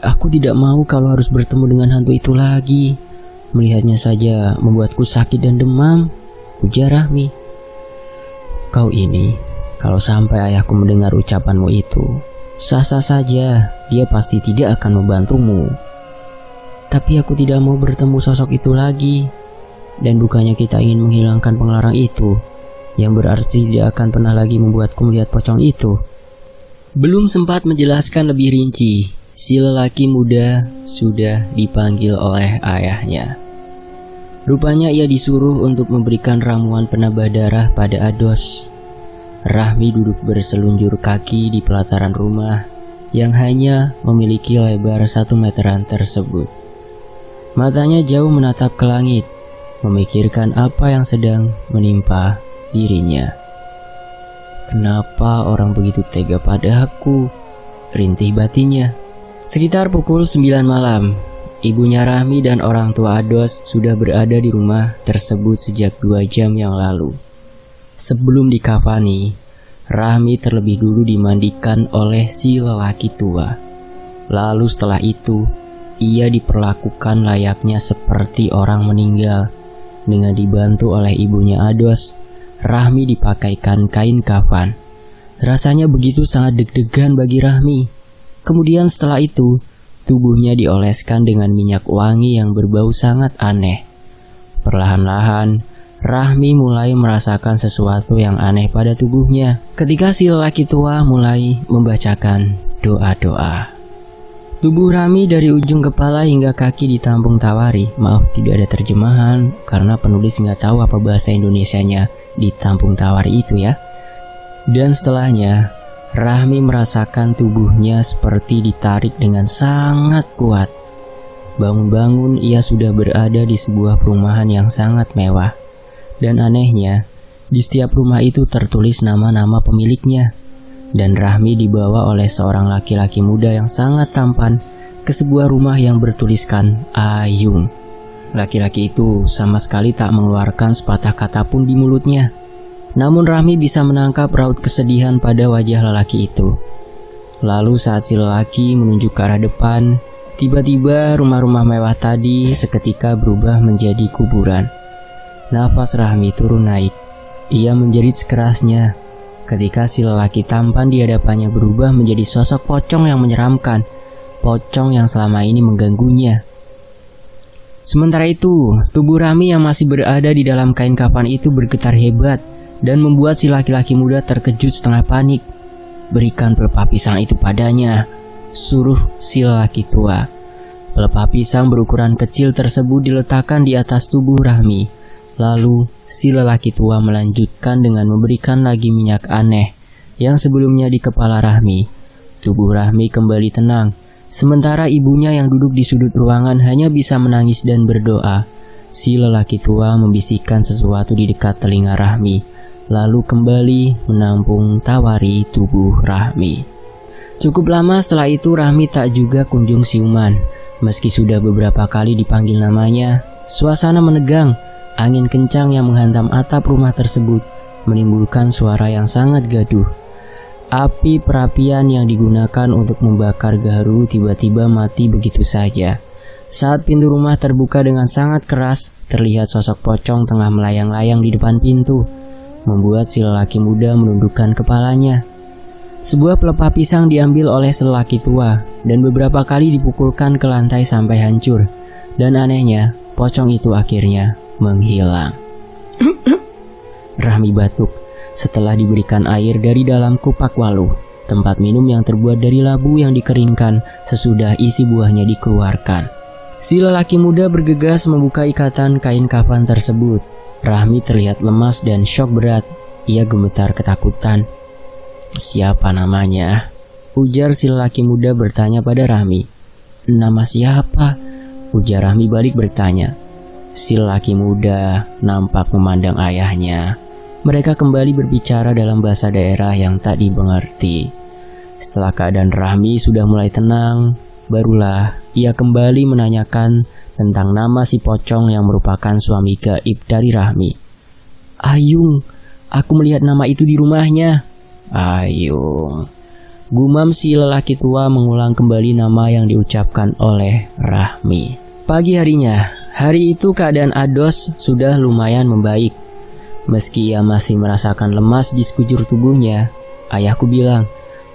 Aku tidak mau kalau harus bertemu dengan hantu itu lagi. Melihatnya saja membuatku sakit dan demam, ujar Rahmi. Kau ini, kalau sampai ayahku mendengar ucapanmu itu, sah-sah saja, dia pasti tidak akan membantumu. Tapi aku tidak mau bertemu sosok itu lagi. Dan bukannya kita ingin menghilangkan penglarang itu, yang berarti dia akan pernah lagi membuatku melihat pocong itu. Belum sempat menjelaskan lebih rinci, si lelaki muda sudah dipanggil oleh ayahnya. Rupanya ia disuruh untuk memberikan ramuan penambah darah pada Ados. Rahmi duduk berselunjur kaki di pelataran rumah yang hanya memiliki lebar 1 meteran tersebut. Matanya jauh menatap ke langit, memikirkan apa yang sedang menimpa dirinya. Kenapa orang begitu tega pada aku? Rintih batinnya. Sekitar pukul 9 malam, ibunya Rahmi dan orang tua Ados sudah berada di rumah tersebut sejak 2 jam yang lalu. Sebelum dikafani, Rahmi terlebih dulu dimandikan oleh si lelaki tua. Lalu setelah itu, ia diperlakukan layaknya seperti orang meninggal. Dengan dibantu oleh ibunya Ados, Rahmi dipakaikan kain kafan. Rasanya begitu sangat deg-degan bagi Rahmi. Kemudian setelah itu, tubuhnya dioleskan dengan minyak wangi yang berbau sangat aneh. Perlahan-lahan, Rahmi mulai merasakan sesuatu yang aneh pada tubuhnya ketika si lelaki tua mulai membacakan doa-doa. Tubuh Rahmi dari ujung kepala hingga kaki ditampung tawari. Maaf, tidak ada terjemahan karena penulis nggak tahu apa bahasa Indonesianya ditampung tawari itu ya. Dan setelahnya, Rahmi merasakan tubuhnya seperti ditarik dengan sangat kuat. Bangun-bangun ia sudah berada di sebuah perumahan yang sangat mewah. Dan anehnya, di setiap rumah itu tertulis nama-nama pemiliknya. Dan Rahmi dibawa oleh seorang laki-laki muda yang sangat tampan ke sebuah rumah yang bertuliskan Ayung. Laki-laki itu sama sekali tak mengeluarkan sepatah kata pun di mulutnya. Namun Rahmi bisa menangkap raut kesedihan pada wajah lelaki itu. Lalu saat si lelaki menunjuk ke arah depan, tiba-tiba rumah-rumah mewah tadi seketika berubah menjadi kuburan. Nafas Rahmi turun naik. Ia menjerit sekerasnya ketika si lelaki tampan di hadapannya berubah menjadi sosok pocong yang menyeramkan. Pocong yang selama ini mengganggunya. Sementara itu, tubuh Rahmi yang masih berada di dalam kain kafan itu bergetar hebat dan membuat si laki-laki muda terkejut setengah panik. "Berikan pelepah pisang itu padanya," suruh si lelaki tua. Pelepah pisang berukuran kecil tersebut diletakkan di atas tubuh Rahmi. Lalu, si lelaki tua melanjutkan dengan memberikan lagi minyak aneh yang sebelumnya di kepala Rahmi. Tubuh Rahmi kembali tenang. Sementara ibunya yang duduk di sudut ruangan hanya bisa menangis dan berdoa. Si lelaki tua membisikkan sesuatu di dekat telinga Rahmi, lalu kembali menampung tawari tubuh Rahmi. Cukup lama setelah itu Rahmi tak juga kunjung siuman. Meski sudah beberapa kali dipanggil namanya, suasana menegang. Angin kencang yang menghantam atap rumah tersebut menimbulkan suara yang sangat gaduh. Api perapian yang digunakan untuk membakar gaharu tiba-tiba mati begitu saja. Saat pintu rumah terbuka dengan sangat keras, terlihat sosok pocong tengah melayang-layang di depan pintu, membuat si lelaki muda menundukkan kepalanya. Sebuah pelepah pisang diambil oleh si lelaki tua dan beberapa kali dipukulkan ke lantai sampai hancur. Dan anehnya, pocong itu akhirnya menghilang. Rahmi batuk setelah diberikan air dari dalam kupak waluh, tempat minum yang terbuat dari labu yang dikeringkan sesudah isi buahnya dikeluarkan. Si lelaki muda bergegas membuka ikatan kain kafan tersebut. Rahmi terlihat lemas dan syok berat. Ia gemetar ketakutan. "Siapa namanya?" ujar si lelaki muda bertanya pada Rahmi. "Nama siapa?" ujar Rahmi balik bertanya. Si lelaki muda nampak memandang ayahnya. Mereka kembali berbicara dalam bahasa daerah yang tak dimengerti. Setelah keadaan Rahmi sudah mulai tenang, barulah ia kembali menanyakan tentang nama si pocong yang merupakan suami gaib dari Rahmi. "Ayung, aku melihat nama itu di rumahnya." "Ayung," gumam si lelaki tua mengulang kembali nama yang diucapkan oleh Rahmi. Pagi harinya, hari itu keadaan Ados sudah lumayan membaik. Meski ia masih merasakan lemas di sekujur tubuhnya, ayahku bilang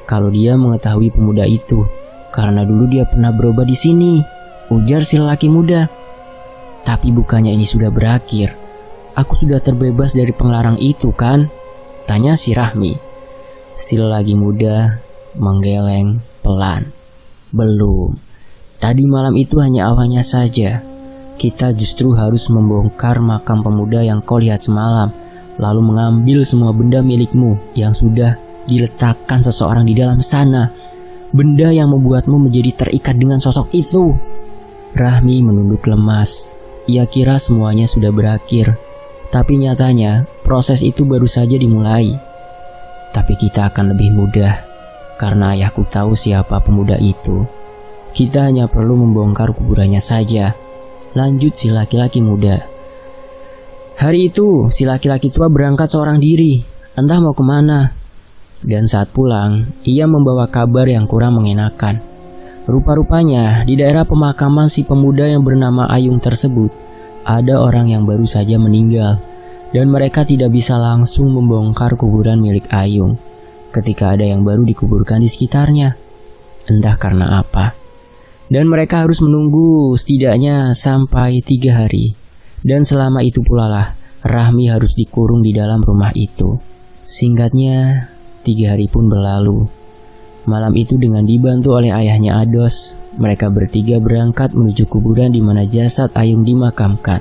kalau dia mengetahui pemuda itu karena dulu dia pernah berobat di sini, ujar si lelaki muda. "Tapi bukannya ini sudah berakhir? Aku sudah terbebas dari penglarang itu kan?" tanya si Rahmi. Si lelaki muda menggeleng pelan. "Belum. Tadi malam itu hanya awalnya saja. Kita justru harus membongkar makam pemuda yang kau lihat semalam, lalu mengambil semua benda milikmu yang sudah diletakkan seseorang di dalam sana. Benda yang membuatmu menjadi terikat dengan sosok itu." Rahmi menunduk lemas. Ia kira semuanya sudah berakhir, tapi nyatanya proses itu baru saja dimulai. "Tapi kita akan lebih mudah, karena ayahku tahu siapa pemuda itu. Kita hanya perlu membongkar kuburannya saja," lanjut si laki-laki muda. Hari itu, si laki-laki tua berangkat seorang diri, entah mau kemana. Dan saat pulang, ia membawa kabar yang kurang mengenakan. Rupa-rupanya, di daerah pemakaman si pemuda yang bernama Ayung tersebut, ada orang yang baru saja meninggal, dan mereka tidak bisa langsung membongkar kuburan milik Ayung ketika ada yang baru dikuburkan di sekitarnya. Entah karena apa. Dan mereka harus menunggu setidaknya sampai 3 hari. Dan selama itu pula lah Rahmi harus dikurung di dalam rumah itu. Singkatnya, 3 hari pun berlalu. Malam itu dengan dibantu oleh ayahnya Ados, mereka bertiga berangkat menuju kuburan di mana jasad Ayung dimakamkan.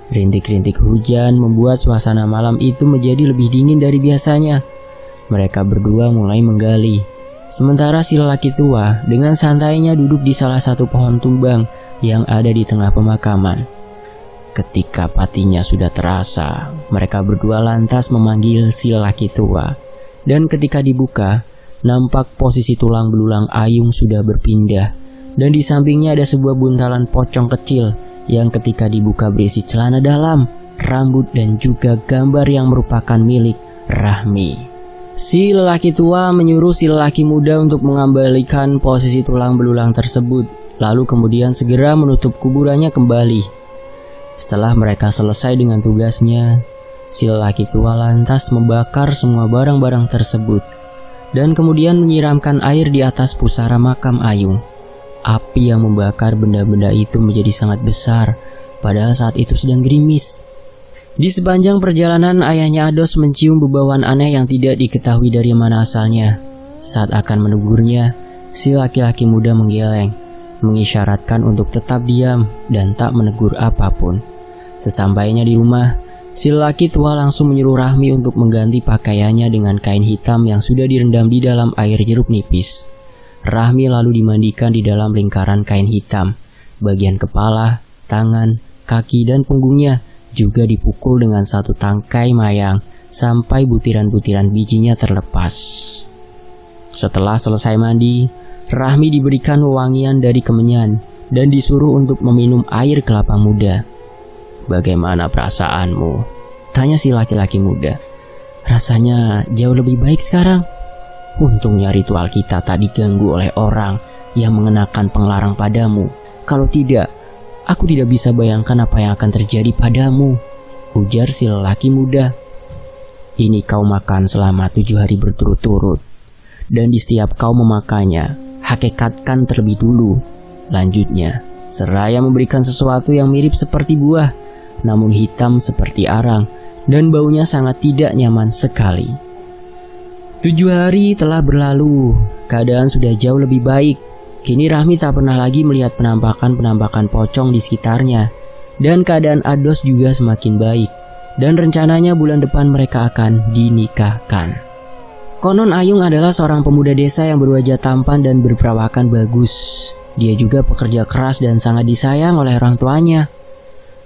Rintik-rintik hujan membuat suasana malam itu menjadi lebih dingin dari biasanya. Mereka berdua mulai menggali. Sementara si lelaki tua dengan santainya duduk di salah satu pohon tumbang yang ada di tengah pemakaman. Ketika patinya sudah terasa, mereka berdua lantas memanggil si lelaki tua. Dan ketika dibuka, nampak posisi tulang belulang Ayung sudah berpindah. Dan di sampingnya ada sebuah buntalan pocong kecil yang ketika dibuka berisi celana dalam, rambut dan juga gambar yang merupakan milik Rahmi. Si lelaki tua menyuruh si lelaki muda untuk mengembalikan posisi tulang belulang tersebut, lalu kemudian segera menutup kuburannya kembali. Setelah mereka selesai dengan tugasnya, si lelaki tua lantas membakar semua barang-barang tersebut dan kemudian menyiramkan air di atas pusara makam Ayung. Api yang membakar benda-benda itu menjadi sangat besar, padahal saat itu sedang gerimis. Di sepanjang perjalanan, ayahnya Ados mencium bebauan aneh yang tidak diketahui dari mana asalnya. Saat akan menegurnya, si laki-laki muda menggeleng, mengisyaratkan untuk tetap diam dan tak menegur apapun. Sesampainya di rumah, si laki tua langsung menyuruh Rahmi untuk mengganti pakaiannya dengan kain hitam yang sudah direndam di dalam air jeruk nipis. Rahmi lalu dimandikan di dalam lingkaran kain hitam. Bagian kepala, tangan, kaki, dan punggungnya juga dipukul dengan satu tangkai mayang sampai butiran-butiran bijinya terlepas. Setelah selesai mandi, Rahmi diberikan wewangian dari kemenyan dan disuruh untuk meminum air kelapa muda. "Bagaimana perasaanmu?" tanya si laki-laki muda. "Rasanya jauh lebih baik sekarang. Untungnya ritual kita tak diganggu oleh orang yang mengenakan penglarang padamu. Kalau tidak, aku tidak bisa bayangkan apa yang akan terjadi padamu," ujar si lelaki muda. "Ini kau makan selama 7 hari berturut-turut, dan di setiap kau memakannya, hakikatkan terlebih dulu," lanjutnya, seraya memberikan sesuatu yang mirip seperti buah, namun hitam seperti arang, dan baunya sangat tidak nyaman sekali. 7 hari telah berlalu, keadaan sudah jauh lebih baik. Kini Rahmi tak pernah lagi melihat penampakan-penampakan pocong di sekitarnya, dan keadaan Ados juga semakin baik, dan rencananya bulan depan mereka akan dinikahkan. Konon Ayung adalah seorang pemuda desa yang berwajah tampan dan berperawakan bagus. Dia juga pekerja keras dan sangat disayang oleh orang tuanya.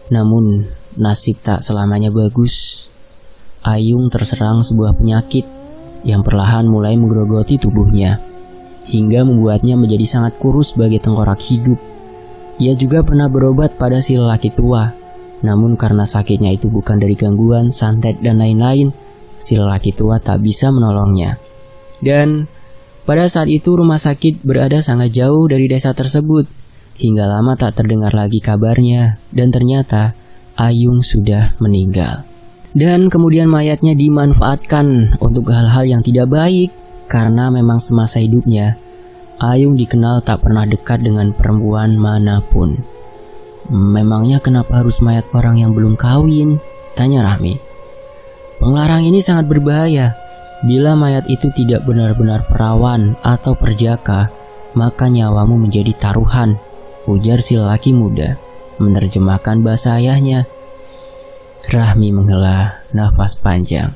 Namun, nasib tak selamanya bagus. Ayung terserang sebuah penyakit yang perlahan mulai menggerogoti tubuhnya, hingga membuatnya menjadi sangat kurus sebagai tengkorak hidup. Ia juga pernah berobat pada si lelaki tua, namun karena sakitnya itu bukan dari gangguan, santet, dan lain-lain, si lelaki tua tak bisa menolongnya. Dan pada saat itu rumah sakit berada sangat jauh dari desa tersebut, hingga lama tak terdengar lagi kabarnya, dan ternyata Ayung sudah meninggal. Dan kemudian mayatnya dimanfaatkan untuk hal-hal yang tidak baik, karena memang semasa hidupnya, Ayung dikenal tak pernah dekat dengan perempuan manapun. "Memangnya kenapa harus mayat orang yang belum kawin?" tanya Rahmi. "Penglarang ini sangat berbahaya. Bila mayat itu tidak benar-benar perawan atau perjaka, maka nyawamu menjadi taruhan," ujar si lelaki muda, menerjemahkan bahasa ayahnya. Rahmi menghela nafas panjang.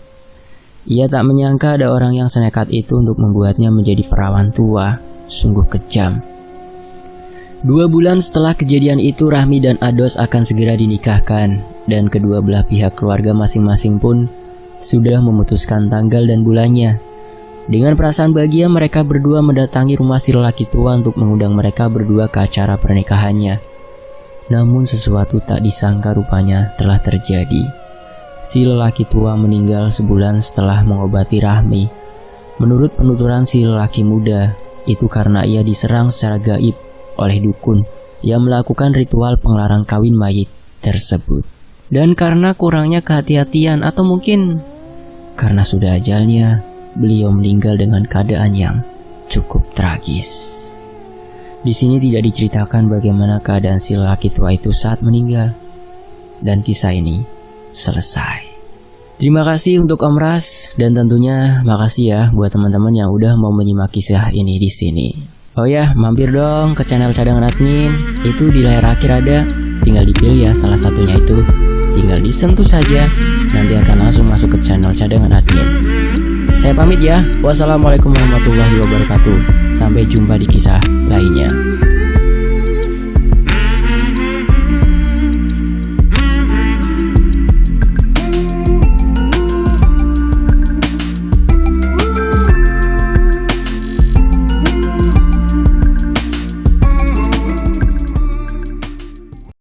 Ia tak menyangka ada orang yang senekat itu untuk membuatnya menjadi perawan tua. Sungguh kejam. 2 bulan setelah kejadian itu, Rahmi dan Ados akan segera dinikahkan, dan kedua belah pihak keluarga masing-masing pun sudah memutuskan tanggal dan bulannya. Dengan perasaan bahagia, mereka berdua mendatangi rumah si lelaki tua untuk mengundang mereka berdua ke acara pernikahannya. Namun sesuatu tak disangka rupanya telah terjadi. Si lelaki tua meninggal sebulan setelah mengobati Rahmi. Menurut penuturan si lelaki muda, itu karena ia diserang secara gaib oleh dukun yang melakukan ritual penglarang kawin mayit tersebut. Dan karena kurangnya kehati-hatian, atau mungkin karena sudah ajalnya, beliau meninggal dengan keadaan yang cukup tragis. Di sini tidak diceritakan bagaimana keadaan si lelaki tua itu saat meninggal. Dan kisah ini selesai. Terima kasih untuk Om Ras, dan tentunya makasih ya buat teman-teman yang udah mau menyimak kisah ini di sini. Oh ya, mampir dong ke channel Cadangan Admin. Itu di layar akhir ada, tinggal dipilih ya salah satunya itu. Tinggal disentuh saja, nanti akan langsung masuk ke channel Cadangan Admin. Saya pamit ya. Wassalamualaikum warahmatullahi wabarakatuh. Sampai jumpa di kisah lainnya.